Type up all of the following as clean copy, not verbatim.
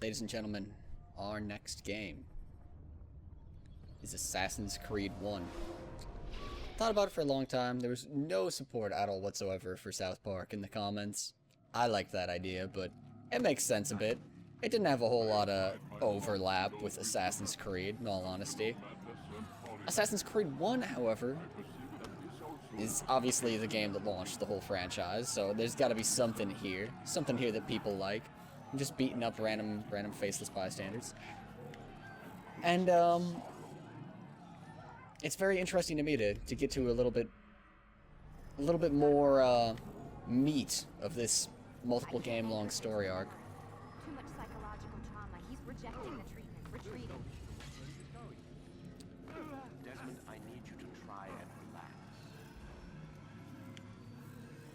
Ladies and gentlemen, our next game is Assassin's Creed 1. Thought about it for a long time. There was no support at all whatsoever for South Park in the comments. I liked that idea, but it makes sense a bit. It didn't have a whole lot of overlap with Assassin's Creed, in all honesty. Assassin's Creed 1, however, is obviously the game that launched the whole franchise, so there's gotta be something here that people like. I'm just beating up random faceless bystanders. And, it's very interesting to me to get to a little bit more, meat of this multiple game-long story arc. Too much psychological trauma. He's rejecting the treatment, retreating. Desmond, I need you to try and relax.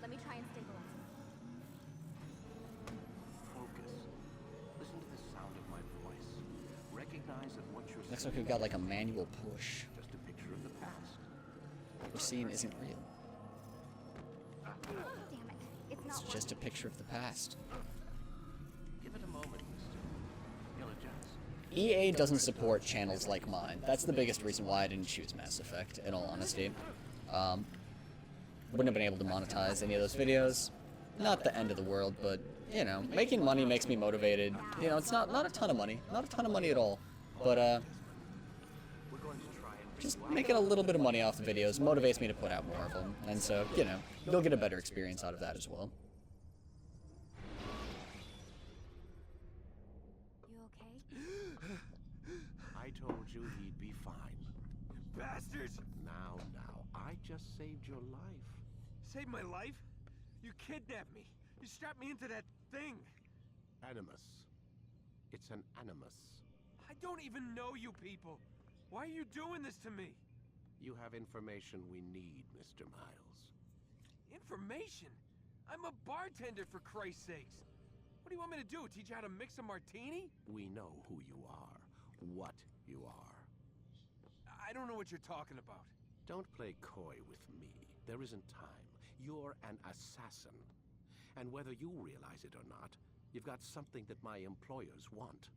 Let me try and stabilize him. Focus. Listen to the sound of my voice. Recognize that what you're Looks like we've got like a manual push. just a picture of the past. What we're seeing isn't real. Damn it. It's It's not just a picture of the past. Give it a moment, mister. He'll adjust. EA doesn't support channels like mine. That's the biggest reason why I didn't choose Mass Effect, in all honesty. Wouldn't have been able to monetize any of those videos. Not the end of the world, but, you know, making money makes me motivated. You know, it's not a ton of money. Not a ton of money at all. But, We're going to try and just making a little bit of money off the videos motivates me to put out more of them. And so, you know, you'll get a better experience out of that as well. You okay? I told you he'd be fine. Bastards! Now, I just saved your life. Saved my life? You kidnapped me. You strapped me into that thing. Animus. It's an animus. I don't even know you people. Why are you doing this to me? You have information we need, Mr. Miles. Information? I'm a bartender, for Christ's sakes. What do you want me to do? Teach you how to mix a martini? We know who you are, what you are. I don't know what you're talking about. Don't play coy with me. There isn't time. You're an assassin. And whether you realize it or not, you've got something that my employers want.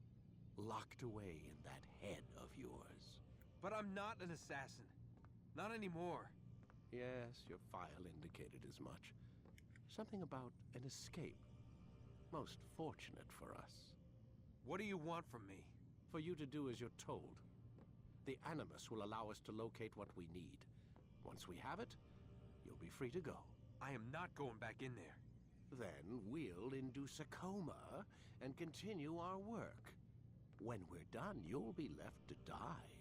Locked away in that head of yours. But I'm not an assassin. Not anymore. Yes, your file indicated as much. Something about an escape. Most fortunate for us. What do you want from me? For you to do as you're told. The Animus will allow us to locate what we need. Once we have it, you'll be free to go. I am not going back in there. Then we'll induce a coma and continue our work. When we're done, you'll be left to die.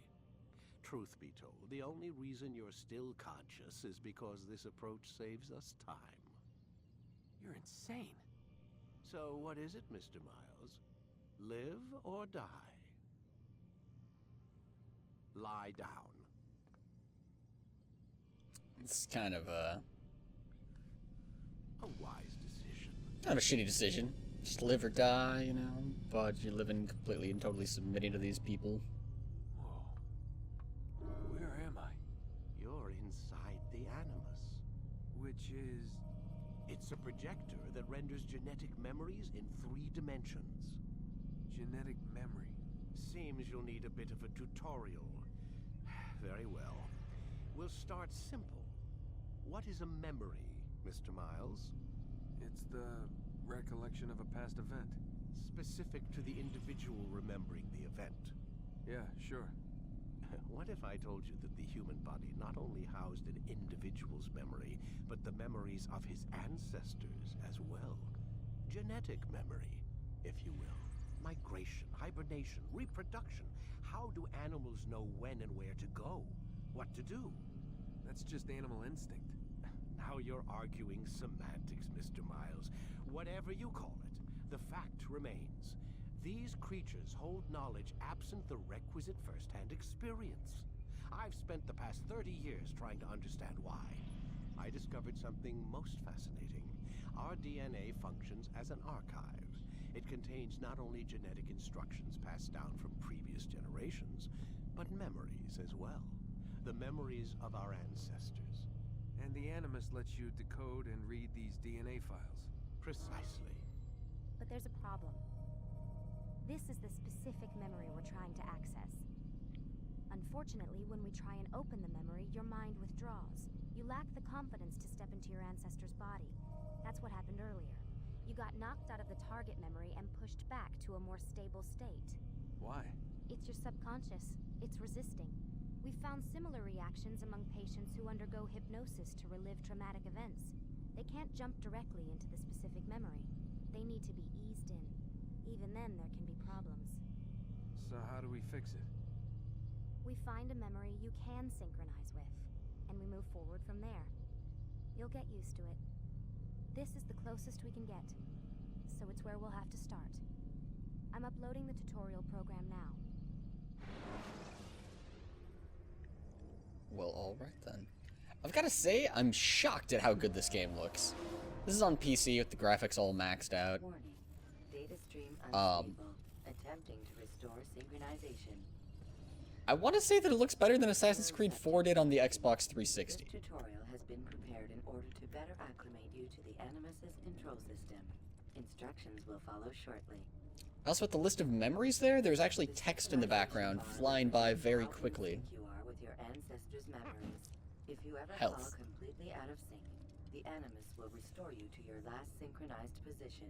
Truth be told, the only reason you're still conscious is because this approach saves us time. You're insane. So what is it, Mr. Miles? Live or die? Lie down. It's kind of a wise decision. shitty decision. Just live or die, you know, but you're living completely and totally submitting to these people. Whoa. Where am I? You're inside the Animus. Which is... It's a projector that renders genetic memories in 3 dimensions. genetic memory. Seems you'll need a bit of a tutorial. Very well. We'll start simple. What is a memory, Mr. Miles? It's the recollection of a past event. Specific to the individual remembering the event. Yeah, sure. What if I told you that the human body not only housed an individual's memory, but the memories of his ancestors as well? Genetic memory, if you will. Migration, hibernation, reproduction. How do animals know when and where to go? What to do? That's just animal instinct. Now you're arguing semantics, Mr. Miles. Whatever you call it, the fact remains. These creatures hold knowledge absent the requisite first-hand experience. I've spent the past 30 years trying to understand why. I discovered something most fascinating. Our DNA functions as an archive. It contains not only genetic instructions passed down from previous generations, but memories as well. The memories of our ancestors. And the Animus lets you decode and read these DNA files. Precisely. But there's a problem. This is the specific memory we're trying to access. Unfortunately, when we try and open the memory, your mind withdraws. You lack the confidence to step into your ancestor's body. That's what happened earlier. You got knocked out of the target memory and pushed back to a more stable state. Why? It's your subconscious. It's resisting. We've found similar reactions among patients who undergo hypnosis to relive traumatic events. They can't jump directly into the specific memory. They need to be eased in. Even then, there can be problems. So how do we fix it? We find a memory you can synchronize with, and we move forward from there. You'll get used to it. This is the closest we can get, so it's where we'll have to start. I'm uploading the tutorial program now. Well, alright then. I've gotta say, I'm shocked at how good this game looks. This is on PC with the graphics all maxed out. Warning. Data stream unstable. Attempting to restore synchronization. I want to say that it looks better than Assassin's Creed 4 did on the Xbox 360. This tutorial has been prepared in order to better acclimate you to the Animus's control system. Instructions will follow shortly. Also, with the list of memories there's actually text in the background flying by very quickly. You are with your ancestors' memories. If you ever Health. fall completely out of sync, the Animus will restore you to your last synchronized position.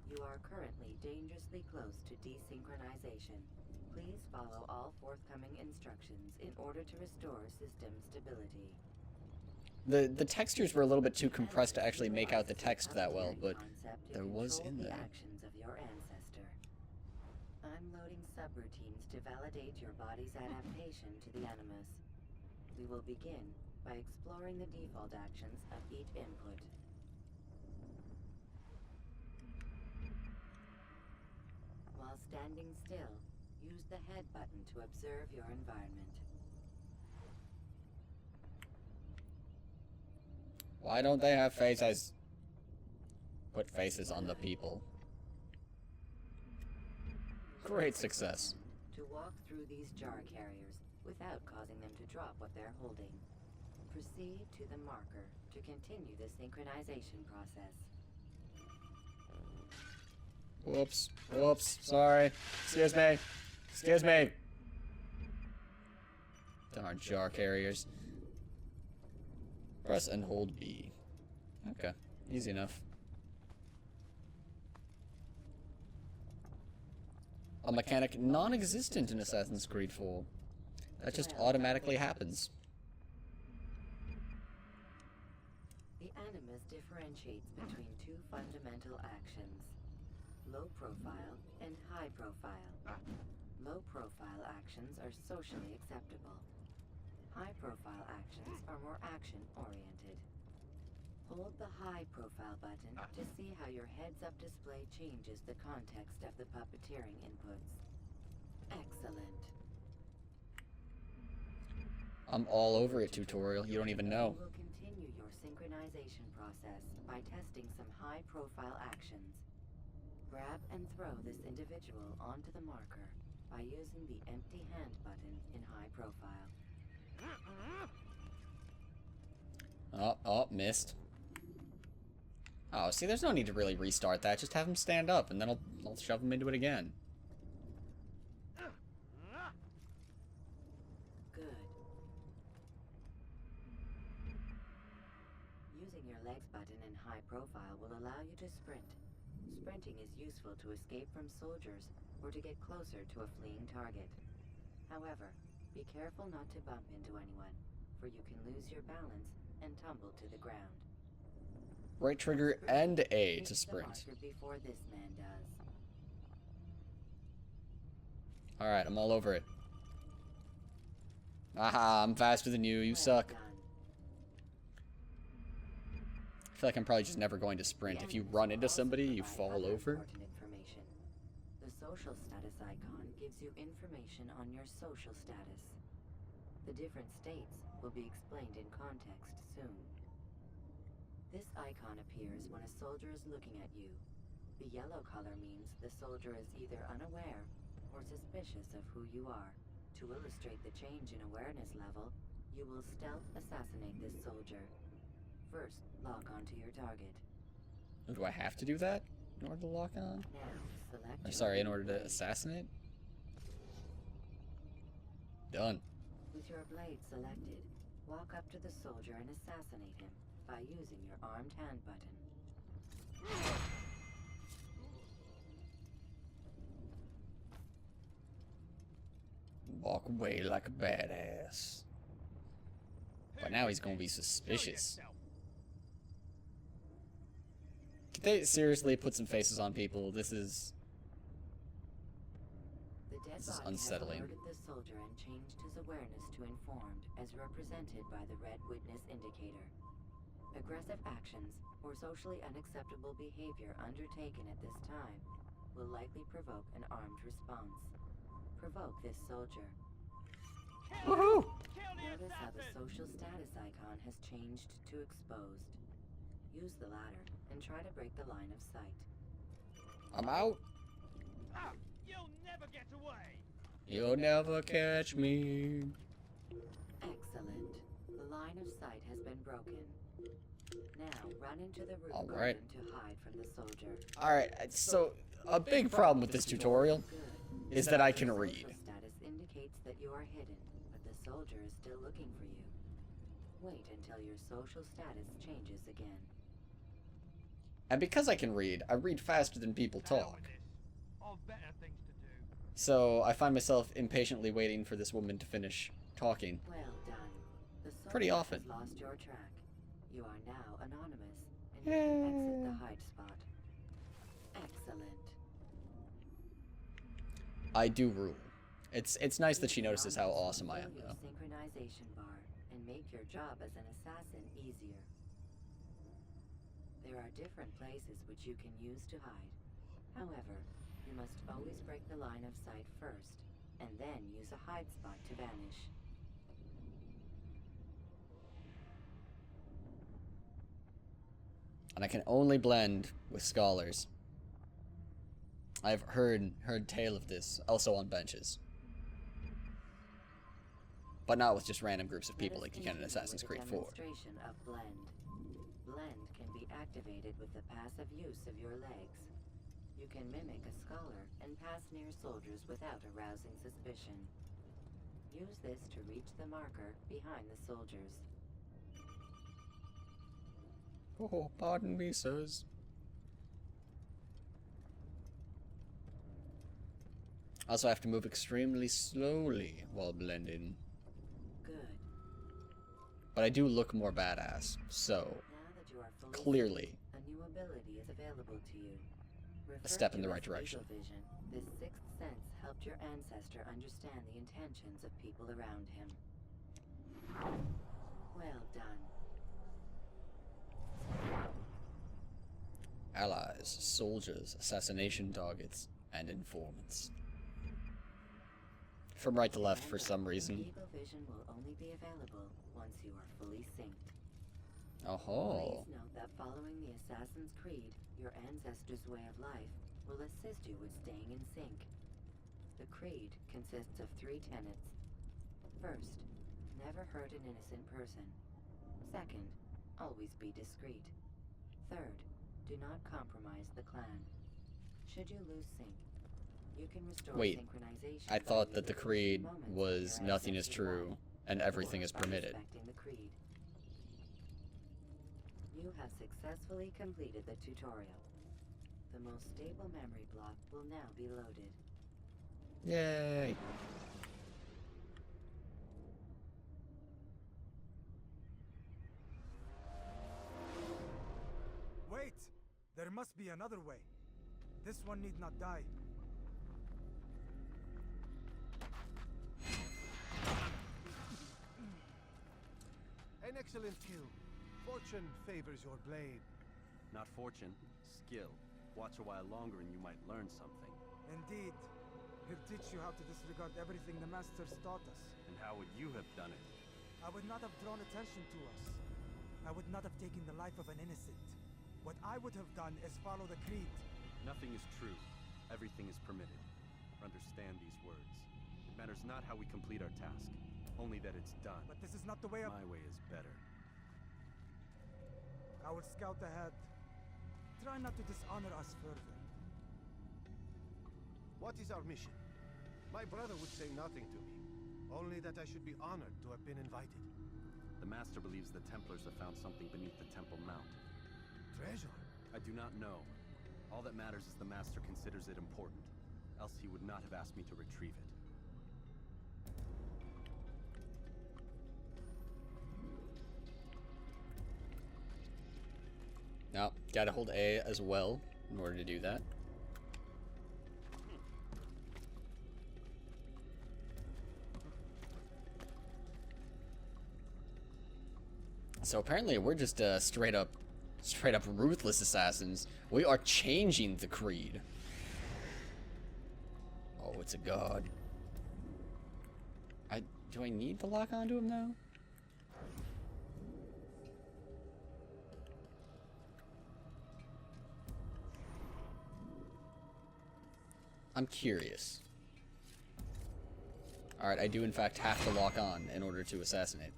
You are currently dangerously close to desynchronization. Please follow all forthcoming instructions in order to restore system stability. The textures were a little bit too compressed to actually make out the text that well, but there was in the there. actions of your ancestor. I'm loading subroutines to validate your body's adaptation to the Animus. We will begin by exploring the default actions of each input. While standing still, use the head button to observe your environment. Why don't they have faces? Put faces on the people. Great success. To walk through these jar carriers without causing them to drop what they're holding. Proceed to the marker to continue the synchronization process. Whoops. Whoops. Sorry. Excuse me. Excuse me. Darn jar carriers. Press and hold B. Okay. Easy enough. A mechanic non-existent in Assassin's Creed 4. That just automatically happens. The Animus differentiates between two fundamental actions. Low profile and high profile. Low profile actions are socially acceptable. High profile actions are more action oriented. Hold the high profile button to see how your heads up display changes the context of the puppeteering inputs. Excellent. I'm all over it, tutorial. You don't even know. We will continue your synchronization process by testing some high profile actions. Grab and throw this individual onto the marker by using the empty hand button in high profile. Oh, missed. Oh, see, there's no need to really restart that. Just have him stand up, and then I'll shove him into it again. Good. Using your legs button in high profile will allow you to sprint. Sprinting is useful to escape from soldiers or to get closer to a fleeing target. However, be careful not to bump into anyone, for you can lose your balance and tumble to the ground. Right trigger and A to sprint. Before this man does. Alright, I'm all over it. Aha, I'm faster than you. You suck. Well done. I feel like I'm probably just never going to sprint. If you run into somebody, you fall over. Important information. The social status icon gives you information on your social status. The different states will be explained in context soon. This icon appears when a soldier is looking at you. The yellow color means the soldier is either unaware or suspicious of who you are. To illustrate the change in awareness level, you will stealth assassinate this soldier. First, lock onto your target. Do I have to do that? in order to lock on? Now, select Or your sorry, in hidden order to blade. assassinate? Done. With your blade selected, walk up to the soldier and assassinate him by using your armed hand button. Walk away like a badass. But now he's gonna be suspicious. Could they seriously put some faces on people? This is The dead This is body unsettling. has alerted the soldier and changed his awareness to informed, as represented by the red witness indicator. Aggressive actions or socially unacceptable behavior undertaken at this time will likely provoke an armed response. Provoke this soldier. woohoo! Notice how the social status icon has changed to exposed. Use the latter and try to break the line of sight. I'm out. Ah, you'll never get away! You'll never catch me. Excellent. The line of sight has been broken. Now run into the roof All garden right. to hide from the soldier. Alright, so a big problem with this tutorial Good. is that I can Social read. status indicates that you are hidden, but the soldier is still looking for you. Wait until your social status changes again. And because I can read, I read faster than people Hell talk. with this. I've better things to do. So I find myself impatiently waiting for this woman to finish talking. Well done. The soldier Pretty often. has lost your track. You are now anonymous, and you can exit the hide spot. Excellent. I do rule. It's nice that she notices how awesome I am, Fill your though. synchronization bar and make your job as an assassin easier. There are different places which you can use to hide. However, you must always break the line of sight first, and then use a hide spot to vanish. And I can only blend with scholars. I've heard tale of this, also on benches. But not with just random groups of people Let us like you can in continue Assassin's with a Creed 4. demonstration of blend. Blend can be activated with the passive use of your legs. You can mimic a scholar and pass near soldiers without arousing suspicion. Use this to reach the marker behind the soldiers. Oh, pardon me, sirs. Also, I have to move extremely slowly while blending. Good. But I do look more badass, so Now that you are fully clearly a new ability is available to you. a step in Referred the to right as direction. eagle vision, this sixth sense helped your ancestor understand the intentions of people around him. Well done. Allies, soldiers, assassination targets, and informants. From right to left for some reason. Eagle vision will only be available once you are fully synced. Oh. Please note that following the Assassin's Creed, your ancestors' way of life will assist you with staying in sync. The creed consists of 3 tenets. First, never hurt an innocent person. Second, always be discreet. Third, do not compromise the clan. Should you lose sync, you can restore Wait, synchronization. I by thought that the revisiting creed moments when was your nothing is ancestors true won, and everything or is by permitted. respecting the creed. You have successfully completed the tutorial. The most stable memory block will now be loaded. Yay. Wait! There must be another way. This one need not die. An excellent kill. Fortune favors your blade. Not fortune, skill. Watch a while longer and you might learn something. Indeed. He'll teach you how to disregard everything the Masters taught us. And how would you have done it? I would not have drawn attention to us. I would not have taken the life of an innocent. What I would have done is follow the creed. Nothing is true. Everything is permitted. Understand these words. It matters not how we complete our task, only that it's done. But this is not the way of... My way is better. I will scout ahead. Try not to dishonor us further. What is our mission? My brother would say nothing to me. Only that I should be honored to have been invited. The Master believes the Templars have found something beneath the Temple Mount. Treasure? I do not know. All that matters is the Master considers it important. Else he would not have asked me to retrieve it. Now, gotta hold A as well in order to do that. So apparently we're just straight up ruthless assassins. We are changing the creed. Oh, it's a god. Do I need to lock onto him though? I'm curious. Alright, I do in fact have to lock on in order to assassinate.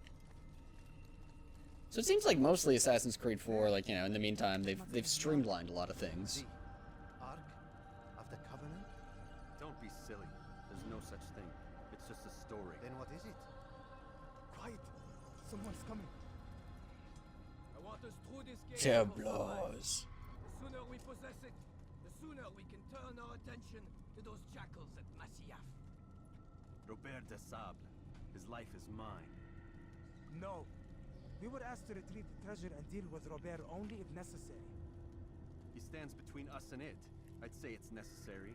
So it seems like mostly Assassin's Creed 4, like, you know, in the meantime, they've streamlined a lot of things. The Ark of the Covenant? Don't be silly. There's no such thing. It's just a story. Then what is it? Quiet! Someone's coming. I want us through this gate. Templars. The sooner we possess it, the sooner we can turn our attention to those jackals at Masyaf. Robert de Sable. His life is mine. No. We were asked to retrieve the treasure and deal with Robert only if necessary. He stands between us and it. I'd say it's necessary.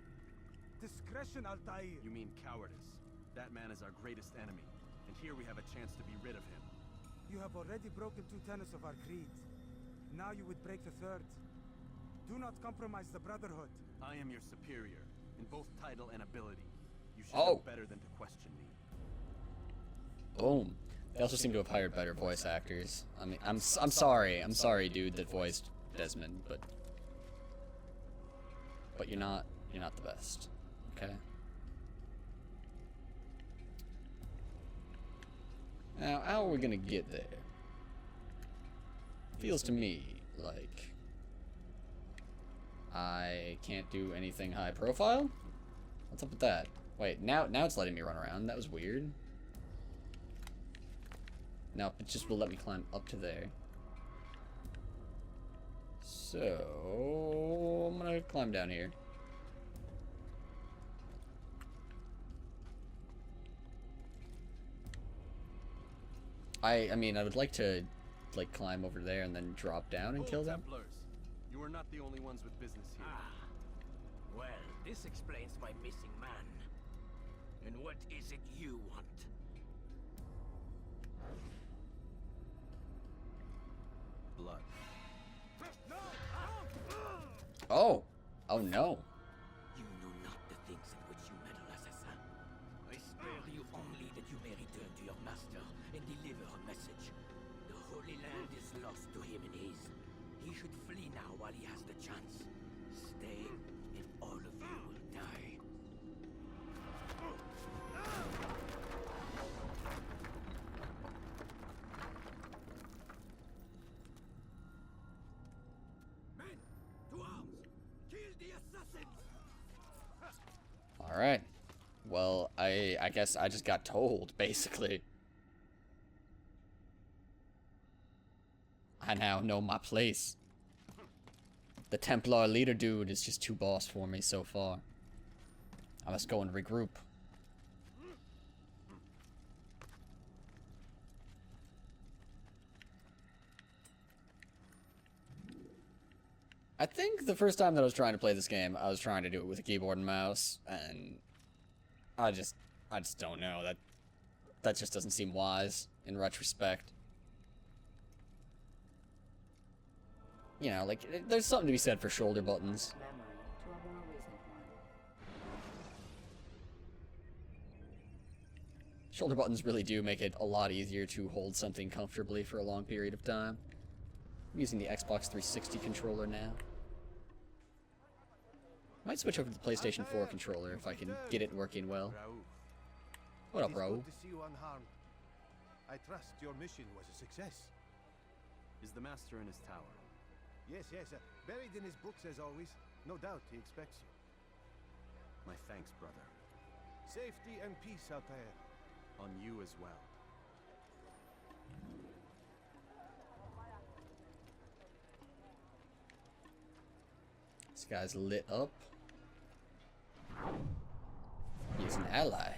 Discretion, Altair! You mean cowardice. That man is our greatest enemy, and here we have a chance to be rid of him. You have already broken 2 tenets of our creed. Now you would break the 3rd. Do not compromise the Brotherhood. I am your superior, in both title and ability. You should Oh. know better than to question me. Boom. They also seem to have hired better voice actors. I mean, I'm sorry, dude, that voiced Desmond, but you're not the best, okay? Now, how are we gonna get there? Feels to me like I can't do anything high profile. What's up with that? Wait, now it's letting me run around. That was weird. No, it just will let me climb up to there. So I'm gonna climb down here. I mean, I would like to, like, climb over there and then drop down and kill them. Templars, you are not the only ones with business here. Well, this explains my missing man. And what is it you want? Blood. Oh! Oh no. You know not the things in which you meddle, assassin. I spare you only that you may return to your master and deliver a message. The Holy Land is lost to him and his. He should flee now while he has the chance. Stay, and all of you will die. Men, to arms! Kill the assassins! Alright. Well, I guess I just got told, basically. I now know my place. The Templar leader dude is just too boss for me so far. I must go and regroup. I think the first time that I was trying to play this game, I was trying to do it with a keyboard and mouse, and I just don't know. That just doesn't seem wise in retrospect. You know, like, there's something to be said for shoulder buttons. Memory to a more recent one. Shoulder buttons really do make it a lot easier to hold something comfortably for a long period of time. I'm using the Xbox 360 controller now. Might switch over to the PlayStation 4 controller if I can get it working well. What up, It is bro? good to see you unharmed. I trust your mission was a success. Is the Master in his tower? Yes, yes. Buried in his books as always. No doubt he expects you. My thanks, brother. Safety and peace, Altair. On you as well. This guy's lit up. He's an ally.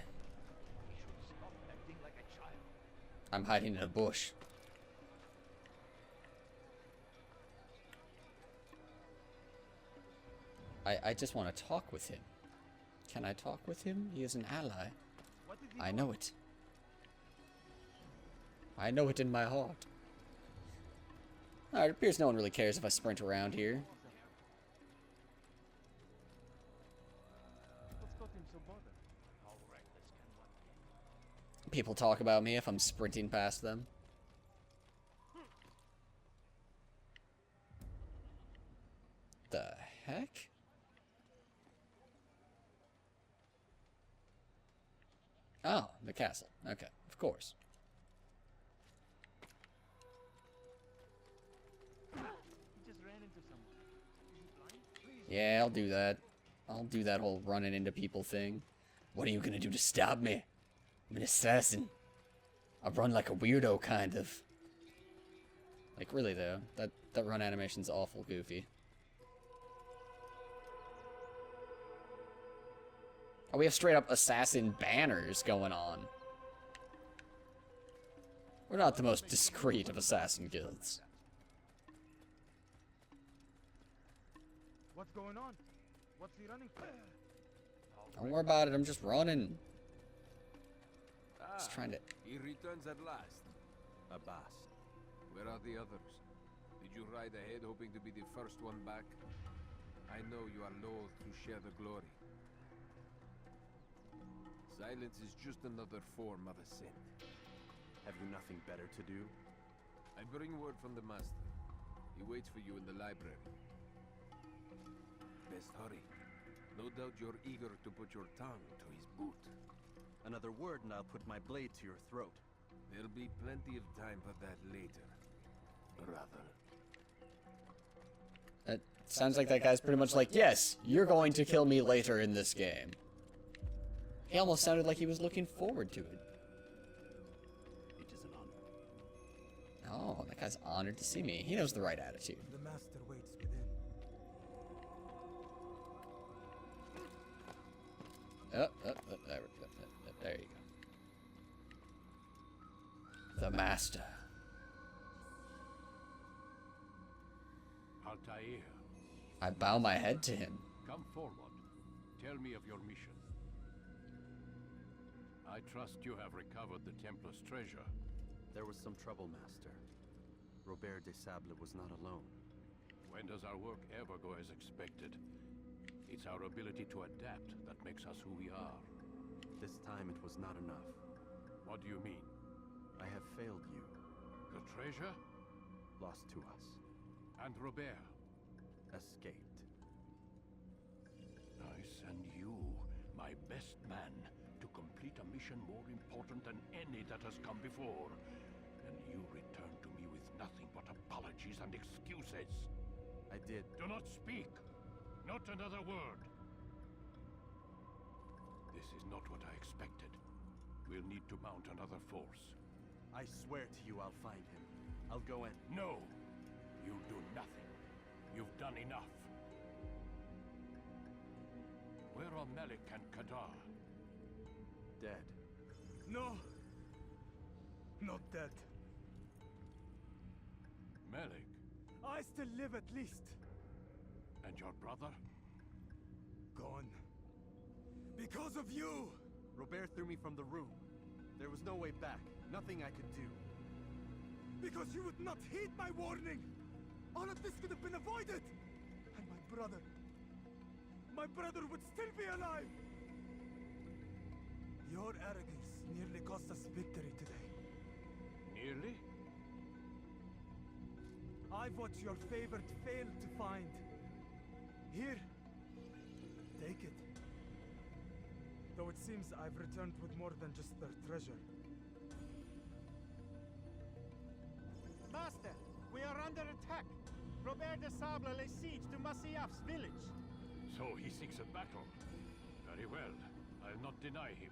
I'm hiding in a bush. I just want to talk with him. Can I talk with him? He is an ally. I know it. I know it in my heart. Alright, it appears no one really cares if I sprint around here. People talk about me if I'm sprinting past them. The heck? Oh, the castle. Okay, of course. Yeah, I'll do that. I'll do that whole running into people thing. What are you gonna do to stop me? I'm an assassin. I run like a weirdo, kind of. Like, really, though. That run animation's awful goofy. Oh, we have straight-up assassin banners going on. We're not the most discreet of assassin guilds. What's going on? What's he running for? Don't worry about it, I'm just running. Just trying to... He returns at last. Abbas. Where are the others? Did you ride ahead hoping to be the first one back? I know you are loath to share the glory. Silence is just another form of assent. Have you nothing better to do? I bring word from the master. He waits for you in the library. Best hurry. No doubt you're eager to put your tongue to his boot. Another word and I'll put my blade to your throat. There'll be plenty of time for that later, brother. It sounds like that guy's pretty much like, yes, you're going to kill me later in this game. He almost sounded like he was looking forward to it. It is an honor. Oh, that guy's honored to see me. He knows the right attitude. The master waits within. There you go. The master. Altair, I bow my head to him. come forward. Tell me of your mission. I trust you have recovered the Templar's treasure. There was some trouble, Master. Robert de Sable was not alone. When does our work ever go as expected? It's our ability to adapt that makes us who we are. This time it was not enough. What do you mean? I have failed you. The treasure? Lost to us. And Robert? Escaped. I send you, my best man, to complete a mission more important than any that has come before. And you return to me with nothing but apologies and excuses. I did. Do not speak! Not another word! This is not what I expected. We'll need to mount another force. I swear to you I'll find him. I'll go in. No! You'll do nothing. You've done enough. Where are Melik and Kadar? Dead. No! Not dead. Melik? I still live at least. And your brother? Gone. Because of you! Robert threw me from the room. There was no way back. Nothing I could do. Because you would not heed my warning! All of this could have been avoided! And my brother would still be alive! Your arrogance nearly cost us victory today. Nearly? I've what your favored failed to find. Here, take it. Though it seems I've returned with more than just their treasure. Master, we are under attack. Robert de Sable lays siege to Masyaf's village. So he seeks a battle. Very well. I'll not deny him.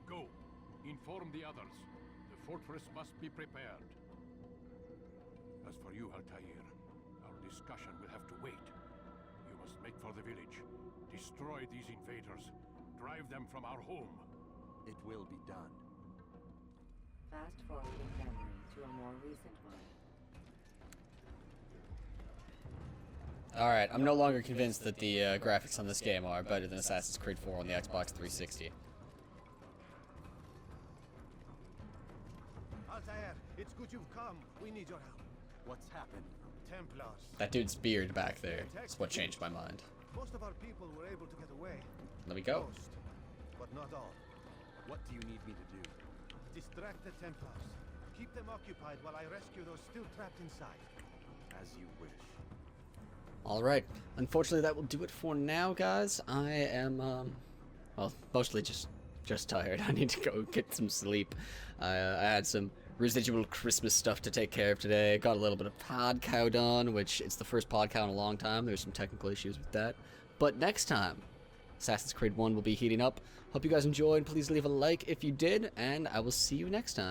Go. Inform the others. The fortress must be prepared. As for you, Altair, our discussion will have to wait. You must make for the village. Destroy these invaders. Drive them from our home. It will be done. Fast forwarding memory to a more recent one. Alright, I'm no longer convinced that the graphics on this game are better than Assassin's Creed 4 on the Xbox 360. Altair, it's good you've come. We need your help. What's happened? Templars. That dude's beard back there is what changed my mind. Most of our people were able to get away. Let me go. Most, but not all. What do you need me to do? Distract the Templars. Keep them occupied while I rescue those still trapped inside. As you wish. Alright, unfortunately that will do it for now, guys. I am, well, mostly just tired. I need to go get some sleep. I had some residual Christmas stuff to take care of today. Got a little bit of pod cow done, which it's the first pod cow in a long time. There's some technical issues with that. But next time, Assassin's Creed 1 will be heating up. Hope you guys enjoyed. Please leave a like if you did, and I will see you next time.